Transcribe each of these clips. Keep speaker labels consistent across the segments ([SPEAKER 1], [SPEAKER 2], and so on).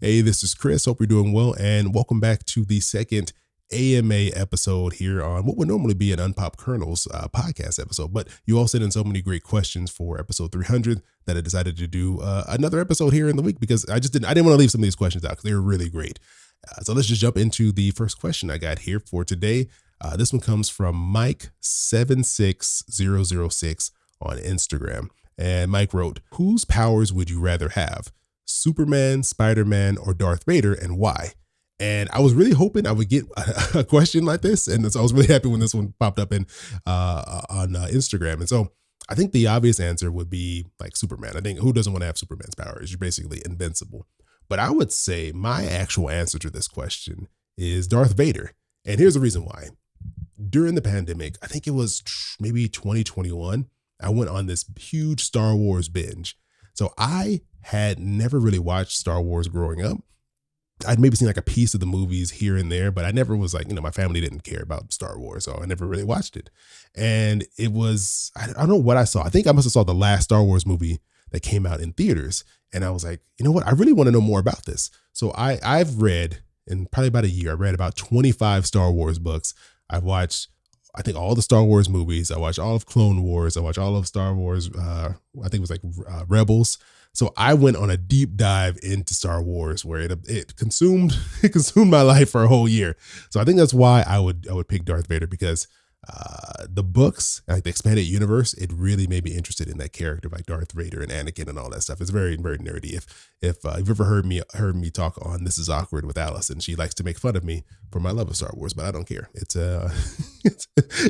[SPEAKER 1] Hey, this is Chris. Hope you're doing well, and welcome back to the second AMA episode here on what would normally be an Unpop Kernels podcast episode. But you all sent in so many great questions for episode 300 that I decided to do another episode here in the week because I didn't want to leave some of these questions out because they were really great. So let's just jump into the first question I got here for today. This one comes from Mike76006 on Instagram. And Mike wrote, "Whose powers would you rather have? Superman, Spider-Man, or Darth Vader, and why?" And I was really hoping I would get a question like this, and so I was really happy when this one popped up in on Instagram. And so I think the obvious answer would be like Superman. I think who doesn't want to have Superman's powers? You're basically invincible. But I would say my actual answer to this question is Darth Vader, and here's the reason why. During the pandemic, I think it was maybe 2021, I went on this huge Star Wars binge. So I had never really watched Star Wars growing up. I'd maybe seen like a piece of the movies here and there, but I never was like, my family didn't care about Star Wars, so I never really watched it. And it was, I don't know what I saw. I think I must have saw the last Star Wars movie that came out in theaters. And I was like, you know what? I really want to know more about this. So I've read, in probably about a year, I read about 25 Star Wars books. I've watched, I think, all the Star Wars movies. I watched all of Clone Wars. I watched all of Star Wars. I think it was like Rebels. So I went on a deep dive into Star Wars where it consumed it consumed my life for a whole year. So I think that's why I would pick Darth Vader, because the books, like the expanded universe, it really made me interested in that character, like Darth Vader and Anakin and all that stuff. It's very, very nerdy. If you've ever heard me talk on This Is Awkward with Allison, she likes to make fun of me for my love of Star Wars, but I don't care. It's a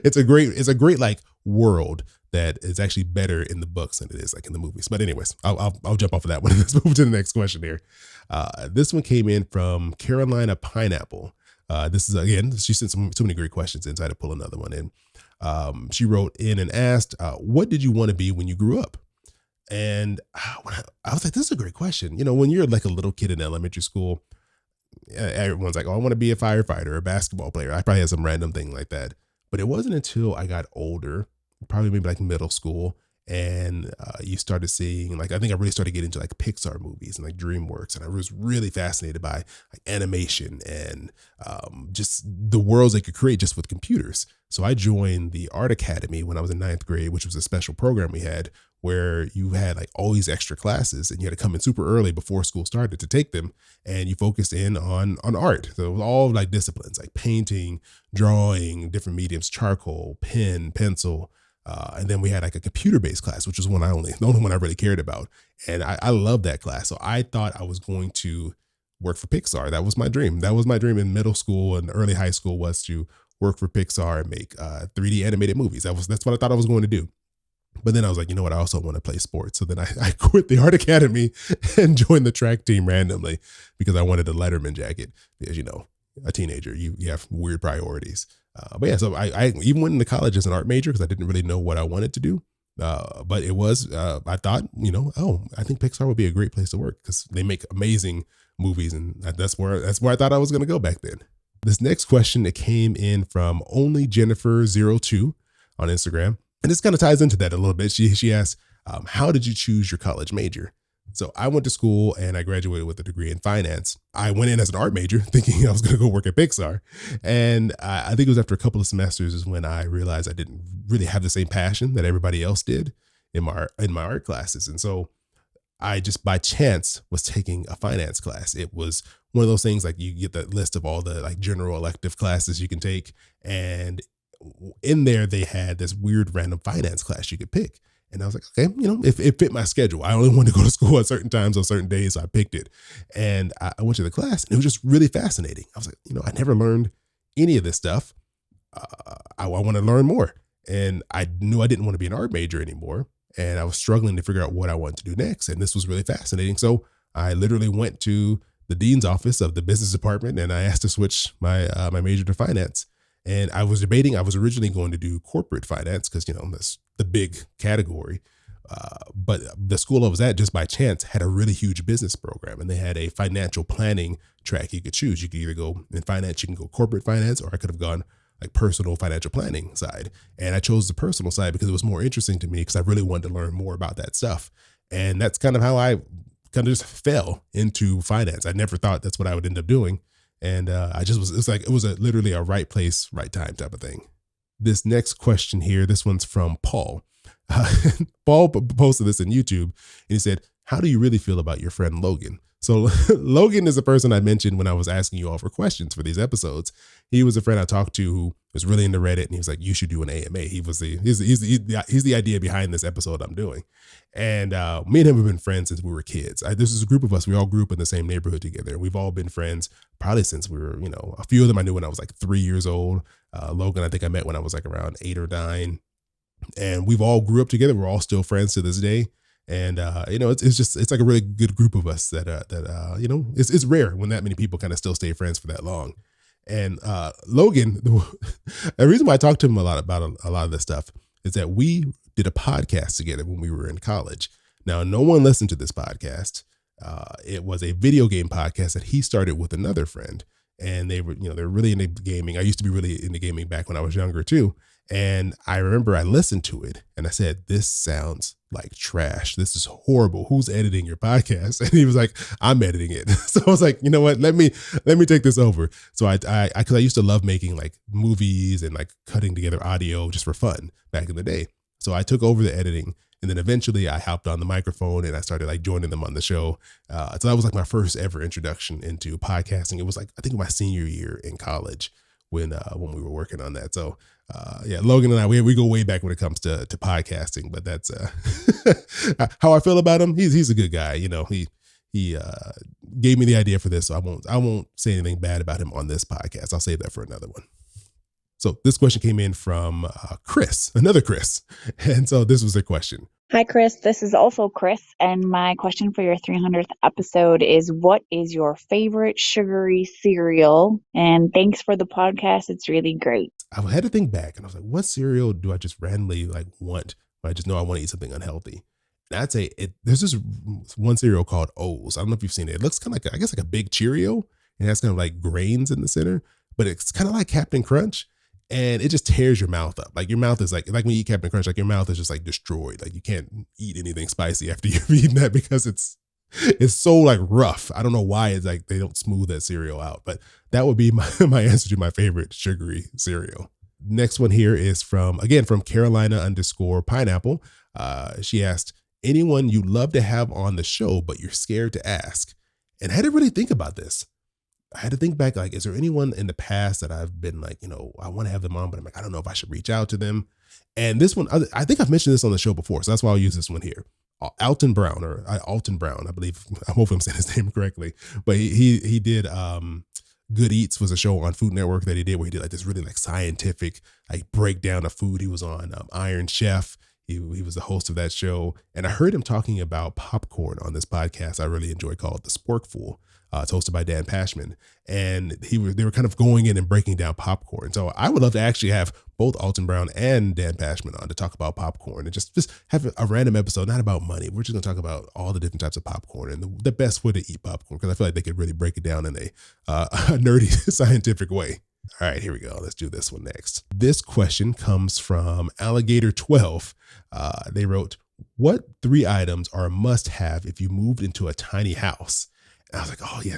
[SPEAKER 1] it's a great like world that is actually better in the books than it is like in the movies. But anyways, I'll jump off of that one. Let's move to the next question here. This one came in from Carolina Pineapple. This is, again, she sent so many great questions in, so I had to pull another one in. She wrote in and asked, what did you want to be when you grew up? And I was like, this is a great question. When you're like a little kid in elementary school, everyone's like, oh, I want to be a firefighter or a basketball player. I probably had some random thing like that. But it wasn't until I got older, probably maybe like middle school, and you started seeing, like, I think I really started getting into like Pixar movies and like DreamWorks, and I was really fascinated by like animation and just the worlds they could create just with computers. So I joined the Art Academy when I was in ninth grade, which was a special program we had where you had like all these extra classes and you had to come in super early before school started to take them, and you focused in on art. So it was all like disciplines like painting, drawing, different mediums, charcoal, pen, pencil. And then we had like a computer-based class, which was the only one I really cared about. And I loved that class. So I thought I was going to work for Pixar. That was my dream. That was my dream in middle school and early high school, was to work for Pixar and make 3D animated movies. That's what I thought I was going to do. But then I was like, you know what? I also want to play sports. So then I quit the Art Academy and joined the track team randomly because I wanted a Letterman jacket. Because, a teenager, you have weird priorities. But yeah, so I even went into college as an art major because I didn't really know what I wanted to do. But it was, I thought, I think Pixar would be a great place to work because they make amazing movies. And that's where I thought I was going to go back then. This next question, it came in from Only Jennifer02 on Instagram. And this kind of ties into that a little bit. She asked, how did you choose your college major? So I went to school and I graduated with a degree in finance. I went in as an art major thinking I was going to go work at Pixar. And I think it was after a couple of semesters is when I realized I didn't really have the same passion that everybody else did in my art classes. And so I just by chance was taking a finance class. It was one of those things like you get that list of all the like general elective classes you can take. And in there, they had this weird random finance class you could pick. And I was like, okay, if it fit my schedule. I only wanted to go to school at certain times on certain days, so I picked it. And I went to the class, and it was just really fascinating. I was like, I never learned any of this stuff. I want to learn more. And I knew I didn't want to be an art major anymore. And I was struggling to figure out what I wanted to do next. And this was really fascinating. So I literally went to the dean's office of the business department, and I asked to switch my major to finance. And I was debating, I was originally going to do corporate finance because, that's the big category. But the school I was at, just by chance, had a really huge business program, and they had a financial planning track you could choose. You could either go in finance, you can go corporate finance, or I could have gone like personal financial planning side. And I chose the personal side because it was more interesting to me because I really wanted to learn more about that stuff. And that's kind of how I kind of just fell into finance. I never thought that's what I would end up doing. And it was literally a right place, right time type of thing. This next question here, this one's from Paul. Paul posted this in YouTube and he said, how do you really feel about your friend Logan? So Logan is a person I mentioned when I was asking you all for questions for these episodes. He was a friend I talked to who was really into Reddit, and he was like, you should do an AMA. He's the idea behind this episode I'm doing. And me and him have been friends since we were kids. This is a group of us. We all grew up in the same neighborhood together. We've all been friends probably since we were, a few of them I knew when I was like 3 years old. Logan, I think I met when I was like around 8 or 9. And we've all grew up together. We're all still friends to this day. And, it's like a really good group of us that it's rare when that many people kind of still stay friends for that long. And Logan, the reason why I talked to him a lot about a lot of this stuff is that we did a podcast together when we were in college. Now, no one listened to this podcast. It was a video game podcast that he started with another friend. And they were, they're really into gaming. I used to be really into gaming back when I was younger too. And I remember I listened to it and I said, this sounds like trash. This is horrible. Who's editing your podcast? And he was like, I'm editing it. So I was like, you know what? Let me take this over. So cause I used to love making like movies and like cutting together audio just for fun back in the day. So I took over the editing. And then eventually I hopped on the microphone and I started like joining them on the show. So that was like my first ever introduction into podcasting. It was like, I think my senior year in college when we were working on that. So Logan and I, we go way back when it comes to podcasting, but that's how I feel about him. He's a good guy. He gave me the idea for this. So I won't say anything bad about him on this podcast. I'll save that for another one. So this question came in from Chris, another Chris. And so this was their question.
[SPEAKER 2] Hi, Chris. This is also Chris. And my question for your 300th episode is, what is your favorite sugary cereal? And thanks for the podcast. It's really great.
[SPEAKER 1] I had to think back and I was like, what cereal do I just randomly like want? I just know I want to eat something unhealthy. And I'd say there's this one cereal called O's. I don't know if you've seen it. It looks kind of like, I guess like a big Cheerio. It has kind of like grains in the center, but it's kind of like Captain Crunch. And it just tears your mouth up. Like your mouth is like when you eat Captain Crunch, like your mouth is just like destroyed. Like you can't eat anything spicy after you've eaten that because it's so like rough. I don't know why it's like they don't smooth that cereal out, but that would be my answer to my favorite sugary cereal. Next one here is from Carolina_pineapple. She asked, anyone you'd love to have on the show, but you're scared to ask. And I had to really think about this. I had to think back, like, is there anyone in the past that I've been like, I want to have them on, but I'm like, I don't know if I should reach out to them. And this one, I think I've mentioned this on the show before, so that's why I'll use this one here. Alton Brown, I believe, I hope I'm saying his name correctly, but he did Good Eats was a show on Food Network that he did where he did like this really like scientific like breakdown of food. He was on Iron Chef. He was the host of that show. And I heard him talking about popcorn on this podcast I really enjoy called The Sporkful. It's hosted by Dan Pashman. And they were kind of going in and breaking down popcorn. So I would love to actually have both Alton Brown and Dan Pashman on to talk about popcorn and just have a random episode, not about money. We're just going to talk about all the different types of popcorn and the best way to eat popcorn, because I feel like they could really break it down in a nerdy scientific way. All right, here we go. Let's do this one next. This question comes from Alligator12. They wrote, what 3 items are a must have if you moved into a tiny house? And I was like, oh yeah,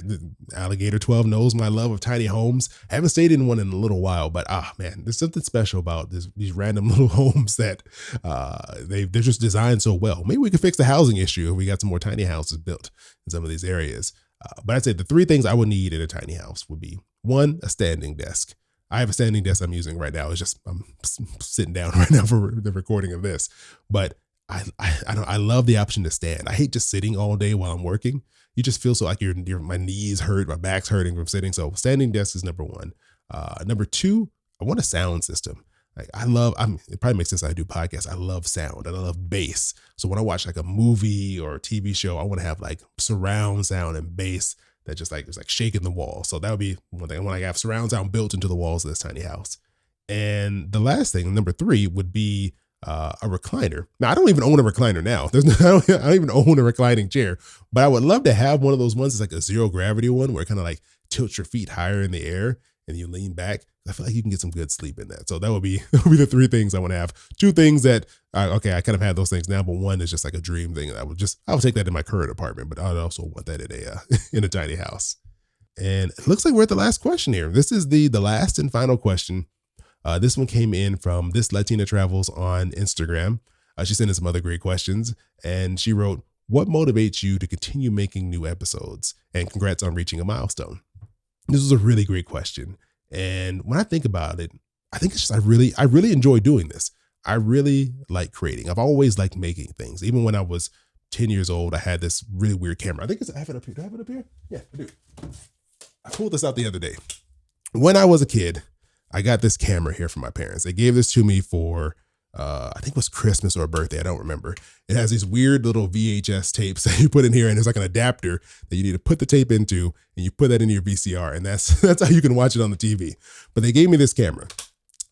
[SPEAKER 1] Alligator 12 knows my love of tiny homes. I haven't stayed in one in a little while, but man, there's something special about these random little homes that they're just designed so well. Maybe we could fix the housing issue if we got some more tiny houses built in some of these areas. But I'd say the 3 things I would need in a tiny house would be 1, a standing desk. I have a standing desk I'm using right now. It's just I'm sitting down right now for the recording of this, but I love the option to stand. I hate just sitting all day while I'm working. You just feel so like my knees hurt, my back's hurting from sitting. So standing desk is number 1. Number 2, I want a sound system. Like it probably makes sense that I do podcasts. I love sound and I love bass. So when I watch like a movie or a TV show, I want to have like surround sound and bass that just like, it's like shaking the wall. So that would be one thing. I want to have surround sound built into the walls of this tiny house. And the last thing, number 3, would be a recliner. Now I don't even own a recliner now. I don't even own a reclining chair, but I would love to have one of those ones that's like a zero gravity one where it kind of like tilts your feet higher in the air and you lean back. I feel like you can get some good sleep in that. So that would be the three things I want to have. Two things that, I kind of have those things now, but one is just like a dream thing. I would take that in my current apartment, but I would also want that in a tiny house. And it looks like we're at the last question here. This is the last and final question. This one came in from This Latina Travels on Instagram. She sent in some other great questions, and she wrote, "What motivates you to continue making new episodes? And congrats on reaching a milestone." This was a really great question. And when I think about it, I think it's just, I really enjoy doing this. I really like creating. I've always liked making things. Even when I was 10 years old, I had this really weird camera. I have it up here. Do I have it up here? Yeah, I do. I pulled this out the other day. When I was a kid, I got this camera here from my parents. They gave this to me for, I think it was Christmas or a birthday. I don't remember. It has these weird little VHS tapes that you put in here, and there's like an adapter that you need to put the tape into, and you put that into your VCR, and that's how you can watch it on the TV. But they gave me this camera,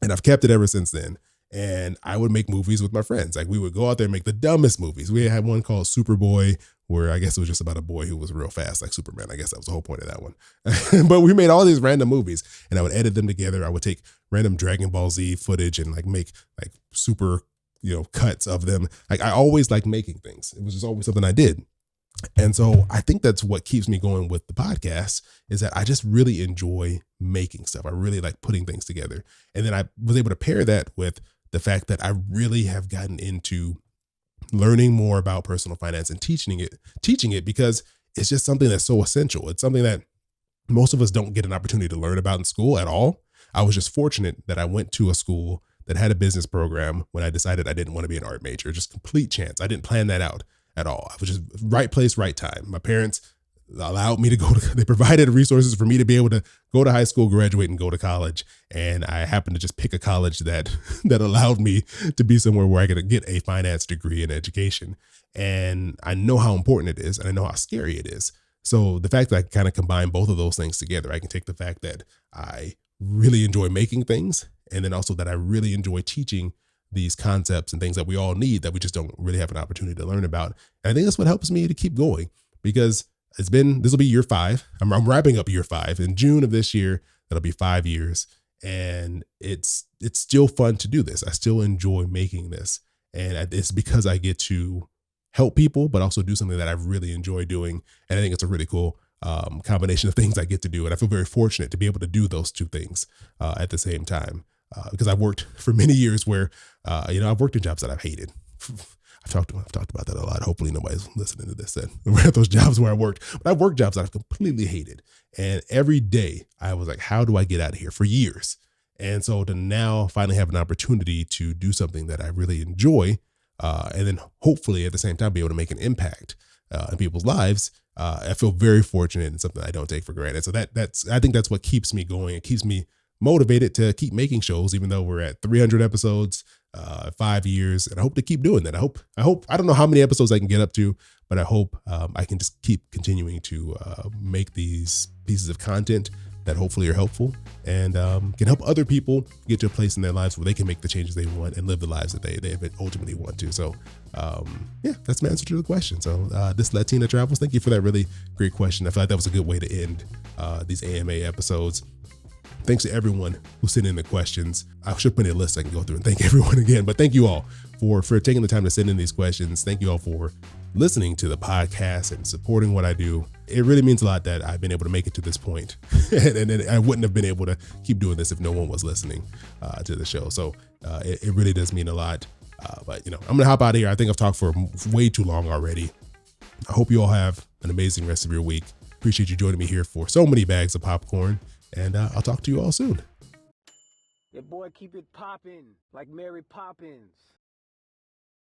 [SPEAKER 1] and I've kept it ever since then. And I would make movies with my friends. Like, we would go out there and make the dumbest movies. We had one called Superboy, where I guess it was just about a boy who was real fast like Superman. I guess that was the whole point of that one. But we made all these random movies, and I would edit them together. I would take random Dragon Ball Z footage and like make like super, cuts of them. Like, I always liked making things. It was just always something I did. And so I think that's what keeps me going with the podcast, is that I just really enjoy making stuff. I really like putting things together. And then I was able to pair that with the fact that I really have gotten into learning more about personal finance and teaching it because it's just something that's so essential. It's something that most of us don't get an opportunity to learn about in school at all. I was just fortunate that I went to a school that had a business program when I decided I didn't want to be an art major. Just complete chance. I didn't plan that out at all. I was just right place, right time. My parents allowed me to they provided resources for me to be able to go to high school, graduate, and go to college. And I happened to just pick a college that allowed me to be somewhere where I could get a finance degree in education. And I know how important it is, and I know how scary it is. So the fact that I kind of combine both of those things together, I can take the fact that I really enjoy making things, and then also that I really enjoy teaching these concepts and things that we all need that we just don't really have an opportunity to learn about. And I think that's what helps me to keep going, because this will be year 5. I'm wrapping up year 5 in June of this year. That'll be 5 years. And it's still fun to do this. I still enjoy making this. And it's because I get to help people, but also do something that I really enjoy doing. And I think it's a really cool combination of things I get to do. And I feel very fortunate to be able to do those two things at the same time. Because I've worked for many years where, I've worked in jobs that I've hated. I've talked about that a lot. Hopefully nobody's listening to this that we're at those jobs where I worked. But I've worked jobs that I've completely hated. And every day I was like, how do I get out of here, for years? And so to now finally have an opportunity to do something that I really enjoy, and then hopefully at the same time be able to make an impact in people's lives, I feel very fortunate, and something I don't take for granted. So I think that's what keeps me going. It keeps me motivated to keep making shows, even though we're at 300 episodes, 5 years, and I hope to keep doing that. I hope, I don't know how many episodes I can get up to, but I hope I can just keep continuing to make these pieces of content that hopefully are helpful and can help other people get to a place in their lives where they can make the changes they want and live the lives that they ultimately want to. So that's my answer to the question. So This Latina Travels, thank you for that really great question. I feel like that was a good way to end these AMA episodes. Thanks to everyone who sent in the questions. I should put in a list I can go through and thank everyone again, but thank you all for taking the time to send in these questions. Thank you all for listening to the podcast and supporting what I do. It really means a lot that I've been able to make it to this point. and I wouldn't have been able to keep doing this if no one was listening to the show. So it really does mean a lot. But I'm going to hop out of here. I think I've talked for way too long already. I hope you all have an amazing rest of your week. Appreciate you joining me here for so many bags of popcorn. And I'll talk to you all soon.
[SPEAKER 3] Your boy keep it poppin' like Mary Poppins.